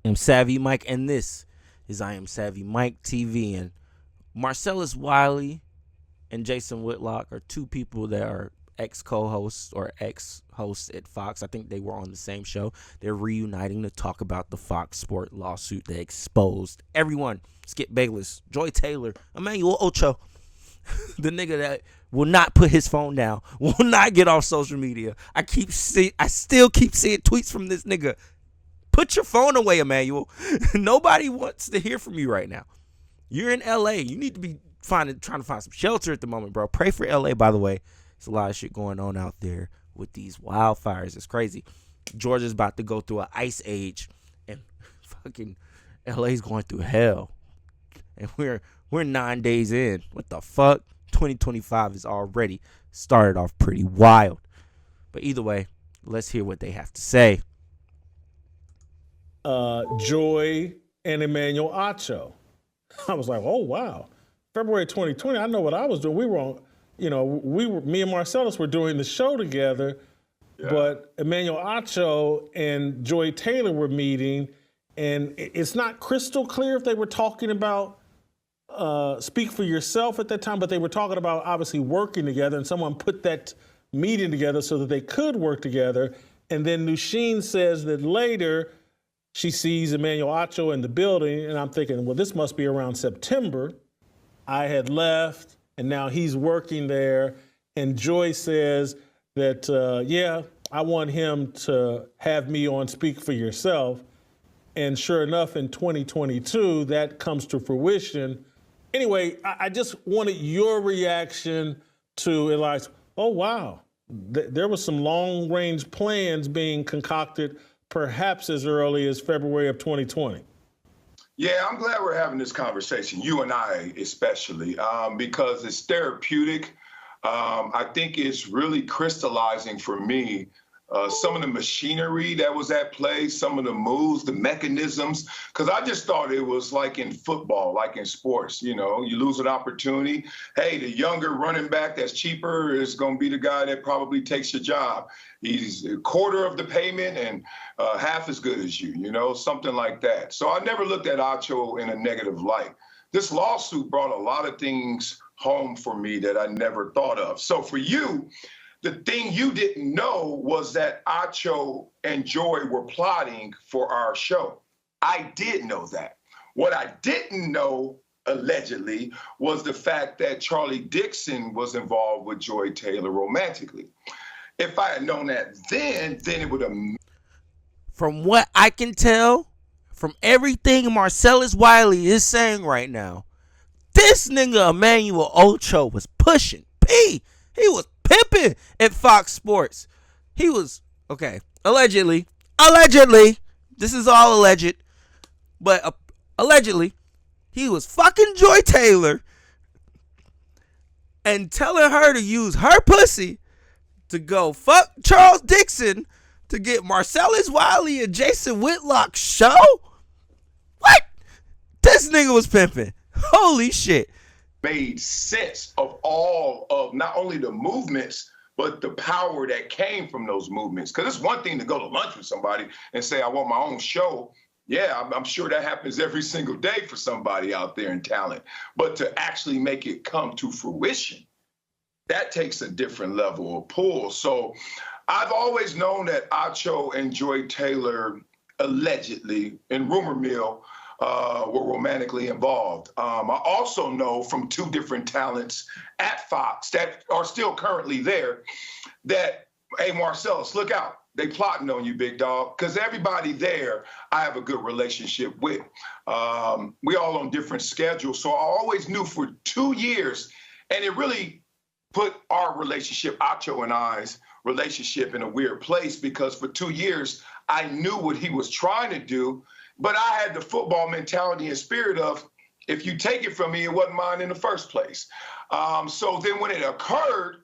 am Savvy Mike, and this is I Am Savvy Mike TV. And Marcellus Wiley and Jason Whitlock are two people that are ex-co-hosts or ex-hosts at Fox. I think they were on the same show. They're reuniting to talk about the Fox Sport lawsuit that exposed everyone. Skip Bayless, Joy Taylor, Emmanuel Acho, the nigga that will not put his phone down, will not get off social media. I still keep seeing tweets from this nigga. Put your phone away, Emmanuel. Nobody wants to hear from you right now. You're in LA. You need to be trying to find some shelter at the moment, bro. Pray for LA, by the way. There's a lot of shit going on out there with these wildfires. It's crazy. Georgia's about to go through an ice age, and fucking LA's going through hell. And we're 9 days in. What the fuck? 2025 is already started off pretty wild. But either way, let's hear what they have to say. Joy and Emmanuel Acho. I was like, oh wow. February 2020, I know what I was doing. We were on, me and Marcellus were doing the show together, but Emmanuel Acho and Joy Taylor were meeting, and it's not crystal clear if they were talking about Speak for Yourself at that time, but they were talking about obviously working together, and someone put that meeting together so that they could work together. And then Nusheen says that later she sees Emmanuel Acho in the building, and I'm thinking, well, this must be around September. I had left, and now he's working there. And Joy says that, I want him to have me on Speak for Yourself. And sure enough, in 2022, that comes to fruition. Anyway, I just wanted your reaction to it, like, oh, wow. There was some long-range plans being concocted perhaps as early as February of 2020. Yeah, I'm glad we're having this conversation, you and I especially, because it's therapeutic. I think it's really crystallizing for me some of the machinery that was at play, some of the moves, the mechanisms, because I just thought it was like in football, like in sports. You lose an opportunity. Hey, the younger running back that's cheaper is going to be the guy that probably takes your job. He's a quarter of the payment and half as good as you, something like that. So I never looked at Acho in a negative light. This lawsuit brought a lot of things home for me that I never thought of. So for you, the thing you didn't know was that Acho and Joy were plotting for our show. I did know that. What I didn't know, allegedly, was the fact that Charlie Dixon was involved with Joy Taylor romantically. If I had known that then it would have... From what I can tell, from everything Marcellus Wiley is saying right now, this nigga Emmanuel Ocho was pushing P. He was pimping at Fox Sports. He was, okay, allegedly, this is all alleged, but allegedly, he was fucking Joy Taylor and telling her to use her pussy to go fuck Charles Dixon to get Marcellus Wiley and Jason Whitlock's show? What? This nigga was pimping. Holy shit. Made sense of all of not only the movements, but the power that came from those movements. Because it's one thing to go to lunch with somebody and say, I want my own show. Yeah, I'm sure that happens every single day for somebody out there in talent. But to actually make it come to fruition, that takes a different level of pull. So I've always known that Acho and Joy Taylor allegedly, in rumor mill, were romantically involved. I also know from two different talents at Fox that are still currently there that, hey, Marcellus, look out. They plotting on you, big dog, because everybody there I have a good relationship with. We all on different schedules. So I always knew for 2 years, and it really put our relationship, Acho and I's relationship, in a weird place, because for 2 years, I knew what he was trying to do. But I had the football mentality and spirit of, if you take it from me, it wasn't mine in the first place. So then when it occurred,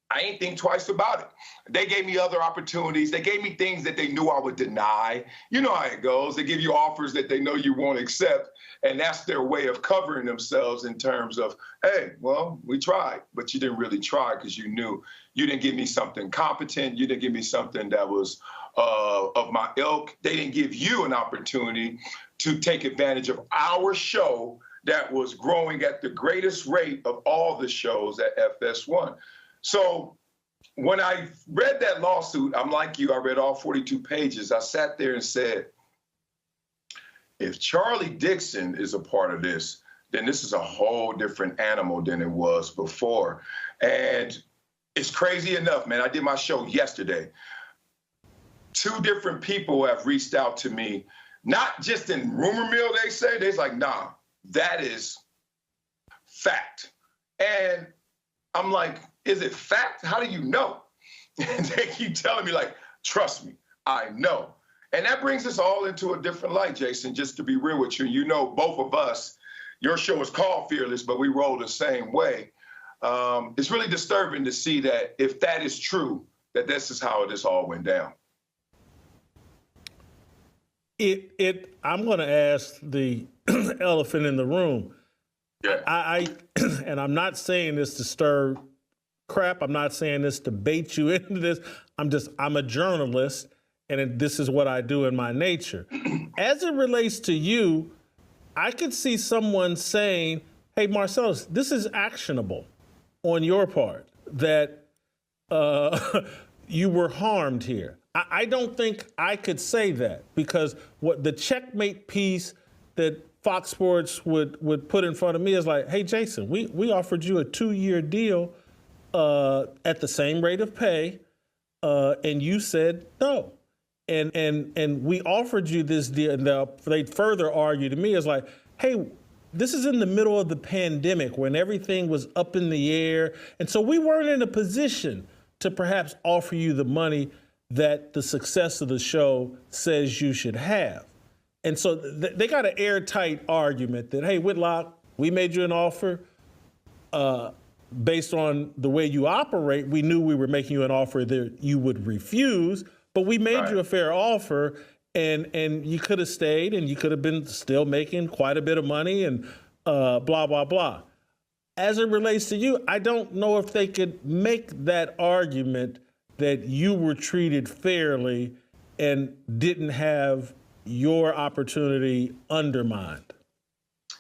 I ain't think twice about it. They gave me other opportunities. They gave me things that they knew I would deny. You know how it goes. They give you offers that they know you won't accept. And that's their way of covering themselves in terms of, hey, well, we tried, but you didn't really try because you knew you didn't give me something competent. You didn't give me something that was of my ilk. They didn't give you an opportunity to take advantage of our show that was growing at the greatest rate of all the shows at FS1. So when I read that lawsuit, I'm like you, I read all 42 pages. I sat there and said, if Charlie Dixon is a part of this, then this is a whole different animal than it was before. And it's crazy enough, man. I did my show yesterday. 2 different people have reached out to me, not just in rumor mill, they say. They're like, nah, that is fact. And I'm like, is it fact? How do you know? And they keep telling me, like, trust me, I know. And that brings us all into a different light, Jason, just to be real with you. You know, both of us, your show is called Fearless, but we roll the same way. It's really disturbing to see that if that is true, that this is how this all went down. I'm going to ask the elephant in the room. Yeah. And I'm not saying this to stir crap. I'm not saying this to bait you into this. I'm a journalist, and this is what I do in my nature. As it relates to you, I could see someone saying, hey, Marcellus, this is actionable on your part, that you were harmed here. I don't think I could say that, because what the checkmate piece that Fox Sports would put in front of me is like, hey, Jason, we offered you a 2-year deal at the same rate of pay, and you said no. And we offered you this deal, and they further argue to me is like, hey, this is in the middle of the pandemic when everything was up in the air, and so we weren't in a position to perhaps offer you the money that the success of the show says you should have. And so they got an airtight argument that, hey, Whitlock, we made you an offer based on the way you operate. We knew we were making you an offer that you would refuse, but we made you a fair offer, and you could have stayed, and you could have been still making quite a bit of money, and blah, blah, blah. As it relates to you, I don't know if they could make that argument that you were treated fairly and didn't have your opportunity undermined.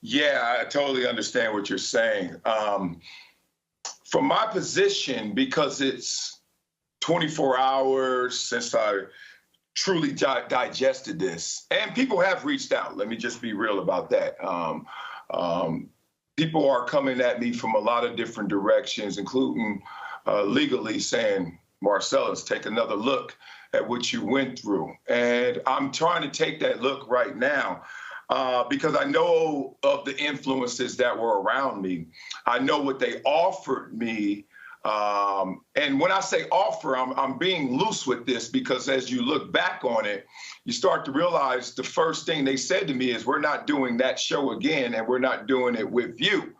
Yeah, I totally understand what you're saying. From my position, because it's 24 hours since I truly digested this, and people have reached out. Let me just be real about that. People are coming at me from a lot of different directions, including legally saying, Marcellus, take another look at what you went through. And I'm trying to take that look right now because I know of the influences that were around me. I know what they offered me. And when I say offer, I'm being loose with this, because as you look back on it, you start to realize the first thing they said to me is, we're not doing that show again, and we're not doing it with you.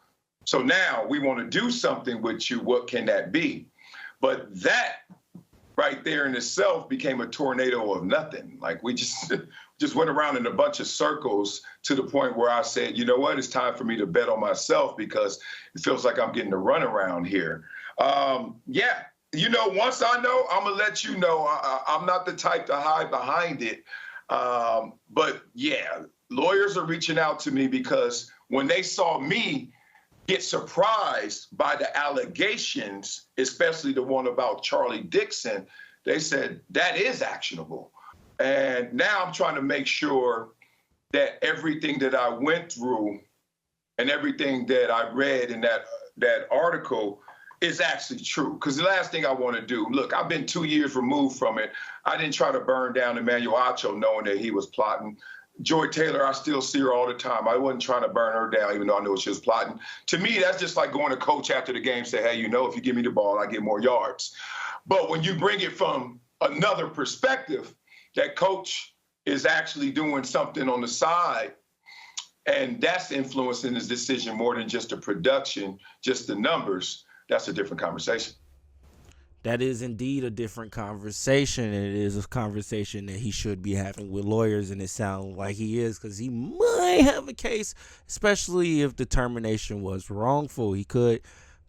So now we want to do something with you. What can that be? But that right there in itself became a tornado of nothing. Like, we just went around in a bunch of circles to the point where I said, you know what, it's time for me to bet on myself, because it feels like I'm getting the runaround here. Yeah, you know, once I know, I'm gonna let you know. I'm not the type to hide behind it. But yeah, lawyers are reaching out to me because when they saw me get surprised by the allegations, especially the one about Charlie Dixon, they said that is actionable. And now I'm trying to make sure that everything that I went through and everything that I read in that article is actually true. Because the last thing I want to do, look, I've been 2 years removed from it. I didn't try to burn down Emmanuel Acho knowing that he was plotting. Joy Taylor, I still see her all the time. I wasn't trying to burn her down, even though I knew she was plotting. To me, that's just like going to coach after the game, say, hey, you know, if you give me the ball, I get more yards. But when you bring it from another perspective, that coach is actually doing something on the side, and that's influencing his decision more than just the production, just the numbers, that's a different conversation. That is indeed a different conversation, and it is a conversation that he should be having with lawyers, and it sounds like he is, because he might have a case, especially if the termination was wrongful. He could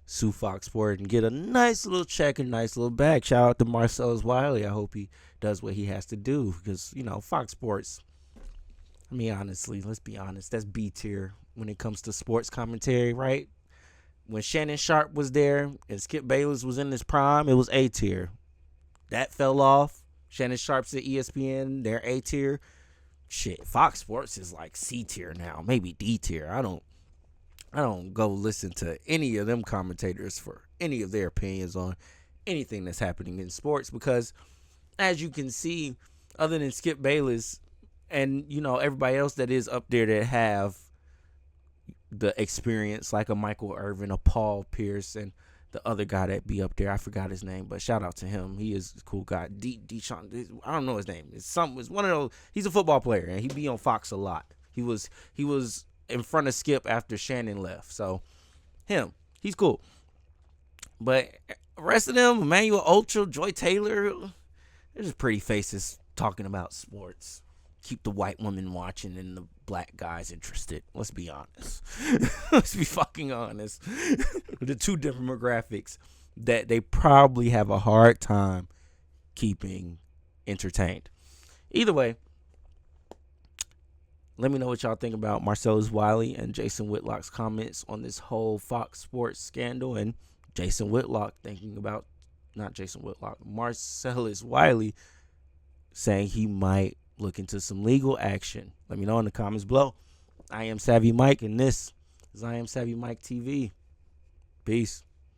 sue Fox Sports and get a nice little check, a nice little bag. Shout out to Marcellus Wiley. I hope he does what he has to do. Because, Fox Sports, I mean, honestly, let's be honest, that's B tier when it comes to sports commentary, right? When Shannon Sharp was there and Skip Bayless was in his prime, it was A tier. That fell off. Shannon Sharp's at ESPN, they're A tier. Shit, Fox Sports is like C tier now, maybe D tier. I don't go listen to any of them commentators for any of their opinions on anything that's happening in sports, because as you can see, other than Skip Bayless and everybody else that is up there that have the experience, like a Michael Irvin, a Paul Pierce, and the other guy that be up there, I forgot his name, but shout out to him. He is a cool guy. Deshaun, I don't know his name. It's one of those. He's a football player and he be on Fox a lot. He was in front of Skip after Shannon left. So him, he's cool. But the rest of them, Emmanuel, Acho, Joy Taylor, they're just pretty faces talking about sports. Keep the white woman watching and the black guys interested. Let's be honest. Let's be fucking honest. The two demographics that they probably have a hard time keeping entertained. Either way, let me know what y'all think about Marcellus Wiley and Jason Whitlock's comments on this whole Fox Sports scandal, and Jason Whitlock Marcellus Wiley saying he might look into some legal action. Let me know in the comments below. I am Savvy Mike, and this is I Am Savvy Mike TV. Peace.